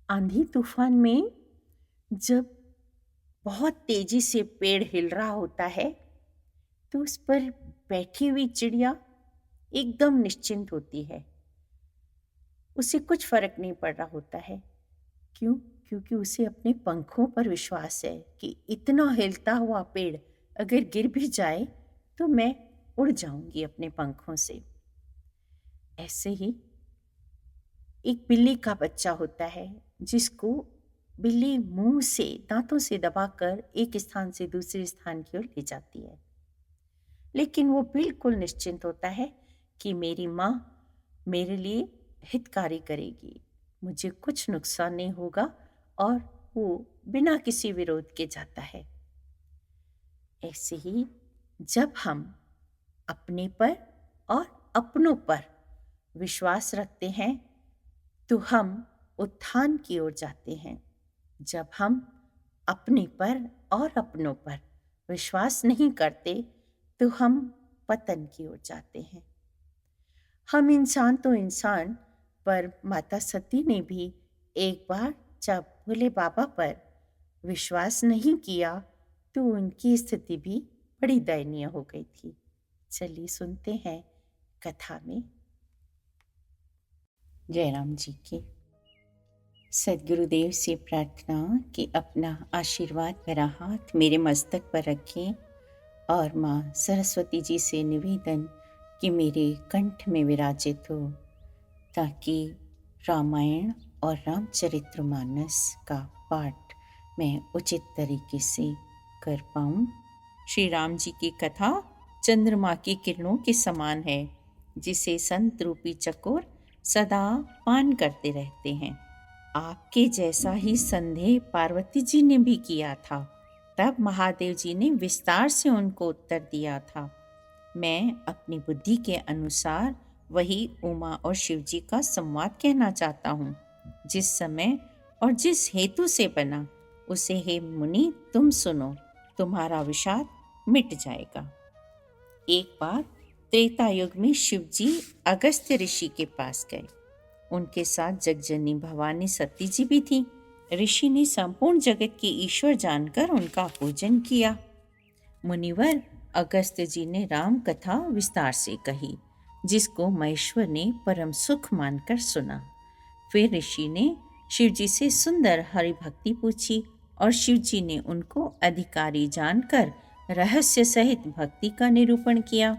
आंधी तूफान में जब बहुत तेजी से पेड़ हिल रहा होता है तो उस पर बैठी हुई चिड़िया एकदम निश्चिंत होती है। उसे कुछ फर्क नहीं पड़ रहा होता है। क्यों? क्योंकि उसे अपने पंखों पर विश्वास है कि इतना हिलता हुआ पेड़ अगर गिर भी जाए तो मैं उड़ जाऊंगी अपने पंखों से। ऐसे ही एक बिल्ली का बच्चा होता है जिसको बिल्ली मुंह से दांतों से दबाकर एक स्थान से दूसरे स्थान की ओर ले जाती है। लेकिन वो बिल्कुल निश्चिंत होता है कि मेरी माँ मेरे लिए हितकारी करेगी, मुझे कुछ नुकसान नहीं होगा, और वो बिना किसी विरोध के जाता है। ऐसे ही जब हम अपने पर और अपनों पर विश्वास रखते हैं तो हम उत्थान की ओर जाते हैं। जब हम अपने पर और अपनों पर विश्वास नहीं करते तो हम पतन की ओर जाते हैं। हम इंसान तो इंसान, पर माता सती ने भी एक बार जब भोले बाबा पर विश्वास नहीं किया तो उनकी स्थिति भी बड़ी दयनीय हो गई थी। चलिए सुनते हैं कथा में जयराम जी की। सद्गुरुदेव से प्रार्थना कि अपना आशीर्वाद भरा हाथ मेरे मस्तक पर रखें और माँ सरस्वती जी से निवेदन कि मेरे कंठ में विराजित हो, ताकि रामायण और रामचरितमानस का पाठ मैं उचित तरीके से कर पाऊँ। श्री राम जी की कथा चंद्रमा की किरणों के समान है, जिसे संत रूपी चकोर सदा पान करते रहते हैं। आपके जैसा ही संदेह पार्वती जी ने भी किया था। तब महादेव जी ने विस्तार से उनको उत्तर दिया था। मैं अपनी बुद्धि के अनुसार वही उमा और शिव जी का संवाद कहना चाहता हूँ। जिस समय और जिस हेतु से बना उसे हे मुनि तुम सुनो, तुम्हारा विषाद मिट जाएगा। एक बार त्रेता युग में शिव जी अगस्त्य ऋषि के पास गए। उनके साथ जगजननी भवानी सती जी भी थी। ऋषि ने संपूर्ण जगत के ईश्वर जानकर उनका पूजन किया। मुनिवर अगस्त्य जी ने राम कथा विस्तार से कही, जिसको महेश्वर ने परम सुख मानकर सुना। फिर ऋषि ने शिव जी से सुंदर हरि भक्ति पूछी और शिव जी ने उनको अधिकारी जानकर रहस्य सहित भक्ति का निरूपण किया।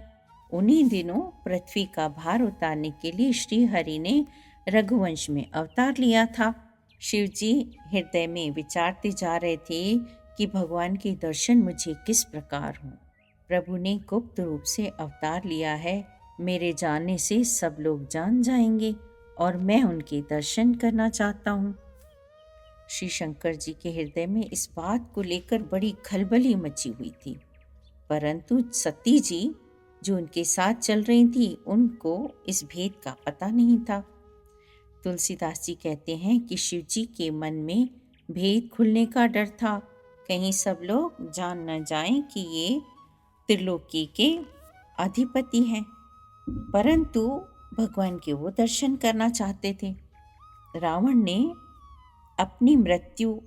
उन्हीं दिनों पृथ्वी का भार उतारने के लिए श्री हरि ने रघुवंश में अवतार लिया था। शिव जी हृदय में विचारते जा रहे थे कि भगवान के दर्शन मुझे किस प्रकार हों। प्रभु ने गुप्त रूप से अवतार लिया है, मेरे जाने से सब लोग जान जाएंगे और मैं उनके दर्शन करना चाहता हूँ। श्री शंकर जी के हृदय में इस बात को लेकर बड़ी खलबली मची हुई थी, परंतु सती जी जो उनके साथ चल रही थी उनको इस भेद का पता नहीं था। तुलसीदास जी कहते हैं कि शिव जी के मन में भेद खुलने का डर था, कहीं सब लोग जान न जाएं कि ये त्रिलोकी के अधिपति हैं। परंतु भगवान के वो दर्शन करना चाहते थे। रावण ने अपनी मृत्यु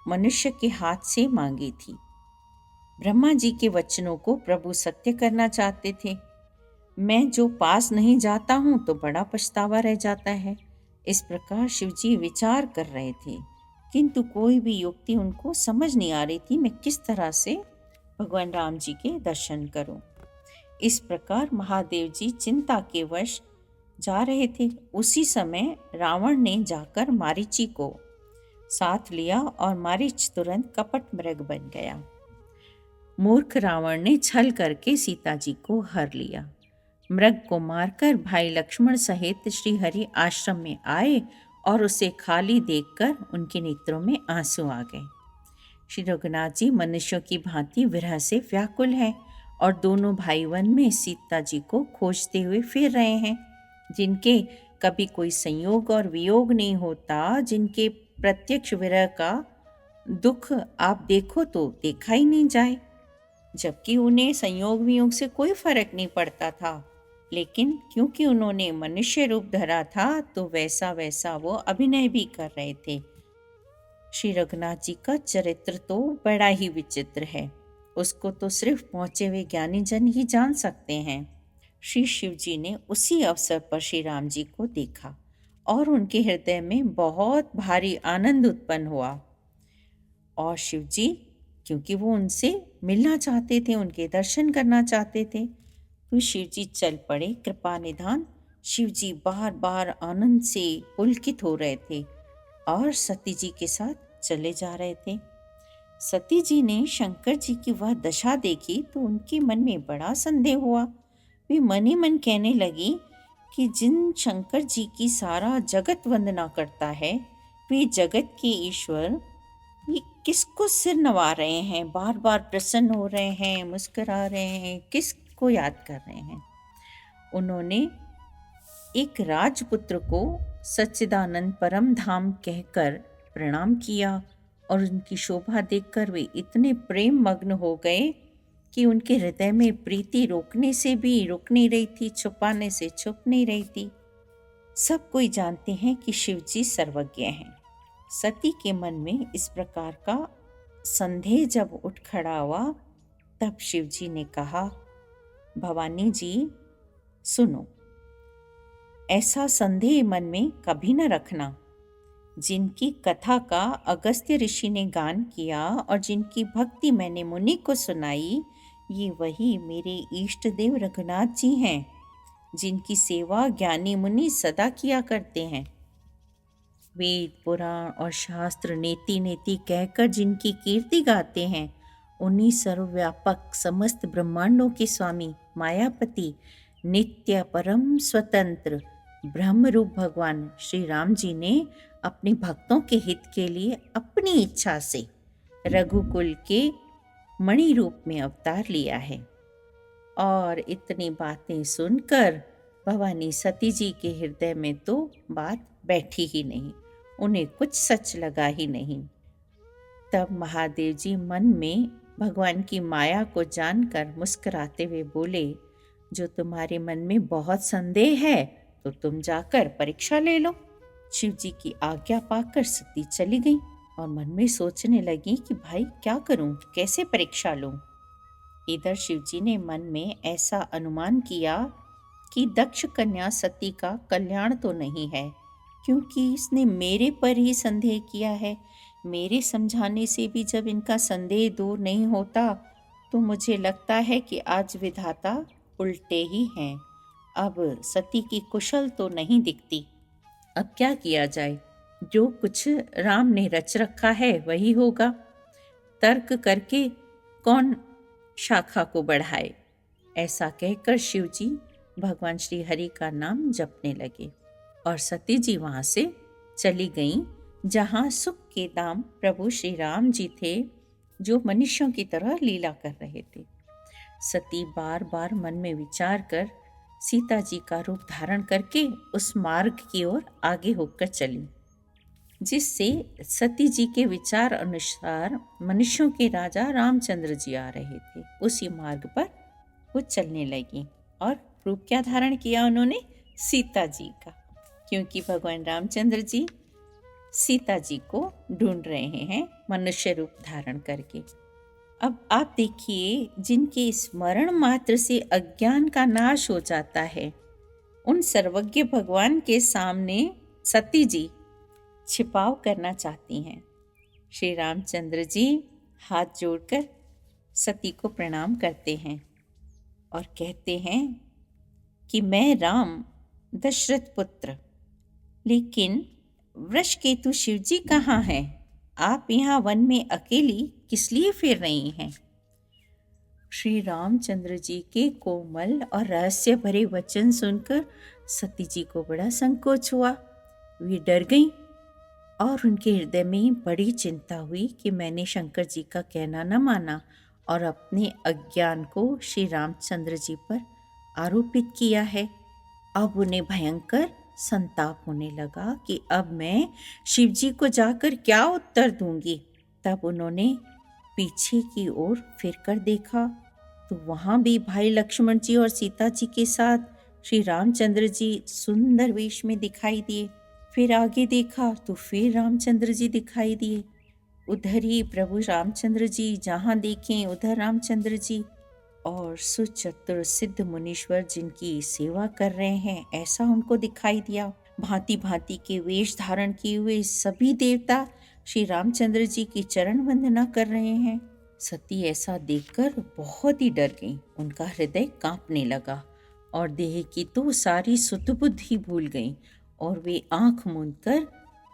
मनुष्य के हाथ से मांगी थी। ब्रह्मा जी के वचनों को प्रभु सत्य करना चाहते थे। मैं जो पास नहीं जाता हूँ तो बड़ा पछतावा रह जाता है। इस प्रकार शिवजी विचार कर रहे थे, किंतु कोई भी युक्ति उनको समझ नहीं आ रही थी मैं किस तरह से भगवान राम जी के दर्शन करूं। इस प्रकार महादेव जी चिंता के वश जा रहे थे। उसी समय रावण ने जाकर मारीची को साथ लिया और मारीच तुरंत कपट मृग बन गया। मूर्ख रावण ने छल करके सीता जी को हर लिया। मृग को मारकर भाई लक्ष्मण सहित श्री हरि आश्रम में आए और उसे खाली देखकर उनके नेत्रों में आंसू आ गए। श्री रघुनाथ जी मनुष्यों की भांति विरह से व्याकुल हैं और दोनों भाई वन में सीता जी को खोजते हुए फिर रहे हैं, जिनके कभी कोई संयोग और वियोग नहीं होता, जिनके प्रत्यक्ष विरह का दुख आप देखो तो देखा ही नहीं जाए, जबकि उन्हें संयोग वियोग से कोई फर्क नहीं पड़ता था। लेकिन क्योंकि उन्होंने मनुष्य रूप धरा था तो वैसा वैसा वो अभिनय भी कर रहे थे, श्री रघुनाथ जी का चरित्र तो बड़ा ही विचित्र है। उसको तो सिर्फ पहुंचे हुए ज्ञानी जन ही जान सकते हैं। श्री शिव जी ने उसी अवसर पर श्री राम जी को देखा और उनके हृदय में बहुत भारी आनंद उत्पन्न हुआ। और शिव जी, क्योंकि वो उनसे मिलना चाहते थे, उनके दर्शन करना चाहते थे, तो शिव जी चल पड़े कृपा निधान। शिव जी बार बार आनंद से पुलकित हो रहे थे और सती जी के साथ चले जा रहे थे। सती जी ने शंकर जी की वह दशा देखी तो उनके मन में बड़ा संदेह हुआ। वे मन ही मन कहने लगी कि जिन शंकर जी की सारा जगत वंदना करता है, वे जगत के ईश्वर, ये किसको सिर नवा रहे हैं, बार बार प्रसन्न हो रहे हैं, मुस्कुरा रहे हैं, किसको याद कर रहे हैं। उन्होंने एक राजपुत्र को सच्चिदानंद परम धाम कहकर प्रणाम किया और उनकी शोभा देखकर वे इतने प्रेम मग्न हो गए कि उनके हृदय में प्रीति रोकने से भी रुक नहीं रही थी, छुपाने से छुप नहीं रही थी। सब कोई जानते हैं कि शिव जी सर्वज्ञ हैं। सती के मन में इस प्रकार का संदेह जब उठ खड़ा हुआ, तब शिव जी ने कहा, भवानी जी सुनो, ऐसा संदेह मन में कभी न रखना। जिनकी कथा का अगस्त्य ऋषि ने गान किया और जिनकी भक्ति मैंने मुनि को सुनाई, ये वही मेरे इष्ट देव रघुनाथ जी हैं, जिनकी सेवा ज्ञानी मुनि सदा किया करते हैं। वेद पुराण और शास्त्र नेति नेति कहकर जिनकी कीर्ति गाते हैं, उन्हीं सर्वव्यापक समस्त ब्रह्मांडों के स्वामी मायापति नित्य परम स्वतंत्र ब्रह्म रूप भगवान श्री राम जी ने अपने भक्तों के हित के लिए अपनी इच्छा से रघुकुल के मणि रूप में अवतार लिया है। और इतनी बातें सुनकर भवानी सती जी के हृदय में तो बात बैठी ही नहीं, उन्हें कुछ सच लगा ही नहीं। तब महादेव जी मन में भगवान की माया को जानकर मुस्कुराते हुए बोले, जो तुम्हारे मन में बहुत संदेह है तो तुम जाकर परीक्षा ले लो। शिव जी की आज्ञा पाकर सती चली गई और मन में सोचने लगी कि भाई क्या करूं, कैसे परीक्षा लूं। इधर शिव जी ने मन में ऐसा अनुमान किया कि दक्ष कन्या सती का कल्याण तो नहीं है, क्योंकि इसने मेरे पर ही संदेह किया है। मेरे समझाने से भी जब इनका संदेह दूर नहीं होता, तो मुझे लगता है कि आज विधाता उल्टे ही हैं। अब सती की कुशल तो नहीं दिखती। अब क्या किया जाए, जो कुछ राम ने रच रखा है वही होगा। तर्क करके कौन शाखा को बढ़ाए। ऐसा कहकर शिव जी भगवान श्री हरि का नाम जपने लगे और सती जी वहां से चली गईं, जहां सुख के दाम प्रभु श्री राम जी थे, जो मनुष्यों की तरह लीला कर रहे थे। सती बार बार मन में विचार कर सीता जी का रूप धारण करके उस मार्ग की ओर आगे होकर चली, जिससे सती जी के विचार अनुसार मनुष्यों के राजा रामचंद्र जी आ रहे थे। उसी मार्ग पर वो चलने लगी और रूप क्या धारण किया उन्होंने, सीता जी का, क्योंकि भगवान रामचंद्र जी सीता जी को ढूंढ रहे हैं मनुष्य रूप धारण करके। अब आप देखिए, जिनके स्मरण मात्र से अज्ञान का नाश हो जाता है, उन सर्वज्ञ भगवान के सामने सती जी छिपाव करना चाहती हैं। श्री रामचंद्र जी हाथ जोड़कर सती को प्रणाम करते हैं और कहते हैं कि मैं राम दशरथ पुत्र, लेकिन वृषकेतु शिव जी कहाँ हैं? आप यहाँ वन में अकेली किस लिए फिर रही हैं? श्री रामचंद्र जी के कोमल और रहस्य भरे वचन सुनकर सती जी को बड़ा संकोच हुआ। वे डर गईं और उनके हृदय में बड़ी चिंता हुई कि मैंने शंकर जी का कहना न माना और अपने अज्ञान को श्री रामचंद्र जी पर आरोपित किया है। अब उन्हें भयंकर संताप होने लगा कि अब मैं शिव जी को जाकर क्या उत्तर दूंगी। तब उन्होंने पीछे की ओर फिरकर देखा तो वहां भी भाई लक्ष्मण जी और सीता जी के साथ श्री रामचंद्र जी सुंदर वेश में दिखाई दिए। फिर आगे देखा तो फिर रामचंद्र जी दिखाई दिए। उधर ही प्रभु रामचंद्र जी, जहाँ देखें उधर रामचंद्र जी, और सुचतुर सिद्ध मुनीश्वर जिनकी सेवा कर रहे हैं ऐसा उनको दिखाई दिया। भांति भांति के वेश धारण किए हुए सभी देवता श्री रामचंद्र जी की चरण वंदना कर रहे हैं। सती ऐसा देखकर बहुत ही डर गईं। उनका हृदय कांपने लगा और देह की तो सारी सुध बुद्धि भूल गईं और वे आंख मूंद कर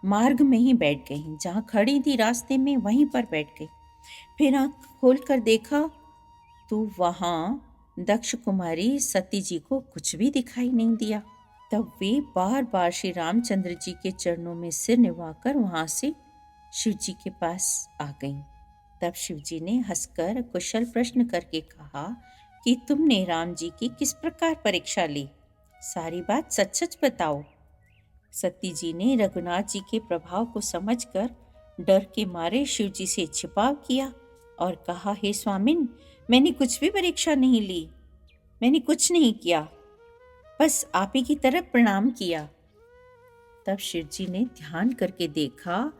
मार्ग में ही बैठ गईं। जहाँ खड़ी थी रास्ते में वहीं पर बैठ गई। फिर आंख खोलकर देखा तो वहाँ दक्ष कुमारी सती जी को कुछ भी दिखाई नहीं दिया। तब वे बार बार श्री रामचंद्र जी के चरणों में सिर निभाकर वहां से शिव जी के पास आ गईं। तब शिव जी ने हंसकर कुशल प्रश्न करके कहा कि तुमने राम जी की किस प्रकार परीक्षा ली, सारी बात सच सच बताओ। सती जी ने रघुनाथ जी के प्रभाव को समझकर डर के मारे शिव जी से छिपाव किया और कहा, हे स्वामिन, मैंने कुछ भी परीक्षा नहीं ली, मैंने कुछ नहीं किया, बस आप ही की तरफ प्रणाम किया। तब शिव जी ने ध्यान करके देखा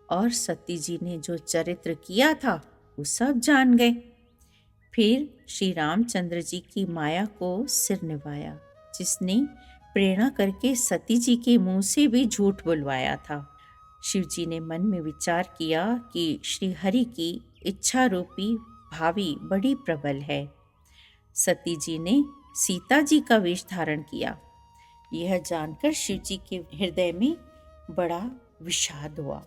और सती जी ने जो चरित्र किया था वो सब जान गए। फिर श्री रामचंद्र जी की माया को सिर निभाया, जिसने प्रेरणा करके सती जी के मुंह से भी झूठ बुलवाया था। शिव जी ने मन में विचार किया कि श्री हरि की इच्छा रूपी भावी बड़ी प्रबल है। सती जी ने सीता जी का वेश धारण किया। यह जानकर शिव जी के हृदय में बड़ा विषाद हुआ।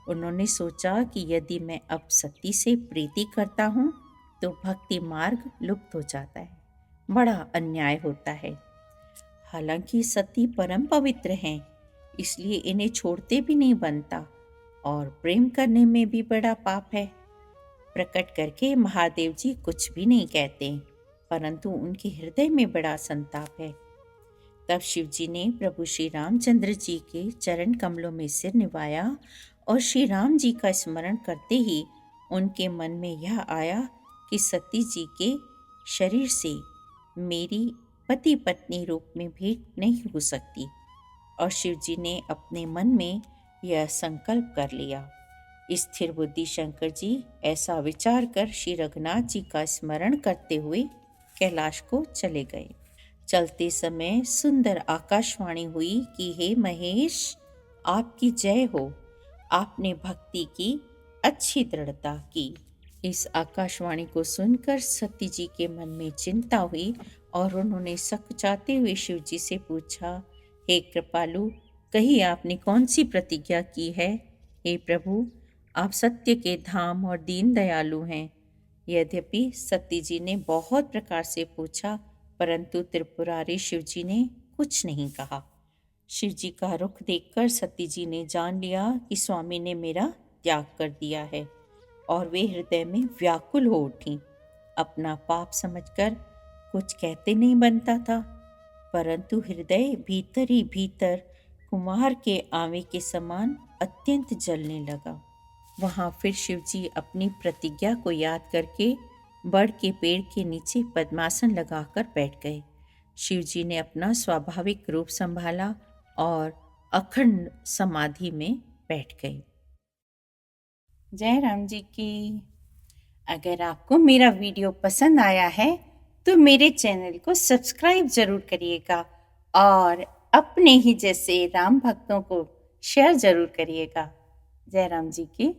उन्होंने सोचा कि यदि मैं अब सती से प्रीति करता हूँ तो भक्ति मार्ग लुप्त हो जाता है, बड़ा अन्याय होता है। हालांकि सती परम पवित्र हैं, इसलिए इन्हें छोड़ते भी नहीं बनता और प्रेम करने में भी बड़ा पाप है। प्रकट करके महादेव जी कुछ भी नहीं कहते, परंतु उनके हृदय में बड़ा संताप है। तब शिव जी ने प्रभु श्री रामचंद्र जी के चरण कमलों में सिर निभाया और श्री राम जी का स्मरण करते ही उनके मन में यह आया कि सती जी के शरीर से मेरी पति पत्नी रूप में भेंट नहीं हो सकती। और शिव जी ने अपने मन में यह संकल्प कर लिया। स्थिर बुद्धि शंकर जी ऐसा विचार कर श्री रघुनाथ जी का स्मरण करते हुए कैलाश को चले गए। चलते समय सुंदर आकाशवाणी हुई कि हे महेश, आपकी जय हो, आपने भक्ति की अच्छी दृढ़ता की। इस आकाशवाणी को सुनकर सती जी के मन में चिंता हुई और उन्होंने सकुचाते हुए शिव जी से पूछा, हे कृपालु, कही आपने कौन सी प्रतिज्ञा की है? हे प्रभु, आप सत्य के धाम और दीन दयालु हैं। यद्यपि सती जी ने बहुत प्रकार से पूछा, परंतु त्रिपुरारी शिव जी ने कुछ नहीं कहा। शिव जी का रुख देखकर सती जी ने जान लिया कि स्वामी ने मेरा त्याग कर दिया है और वे हृदय में व्याकुल हो उठी। अपना पाप समझकर कुछ कहते नहीं बनता था, परंतु हृदय भीतर ही भीतर कुम्हार के आवे के समान अत्यंत जलने लगा। वहां फिर शिव जी अपनी प्रतिज्ञा को याद करके बड़ के पेड़ के नीचे पद्मासन लगाकर बैठ गए। शिव जी ने अपना स्वाभाविक रूप संभाला और अखंड समाधि में बैठ गए। जय राम जी की। अगर आपको मेरा वीडियो पसंद आया है तो मेरे चैनल को सब्सक्राइब जरूर करिएगा और अपने ही जैसे राम भक्तों को शेयर जरूर करिएगा। जय राम जी की।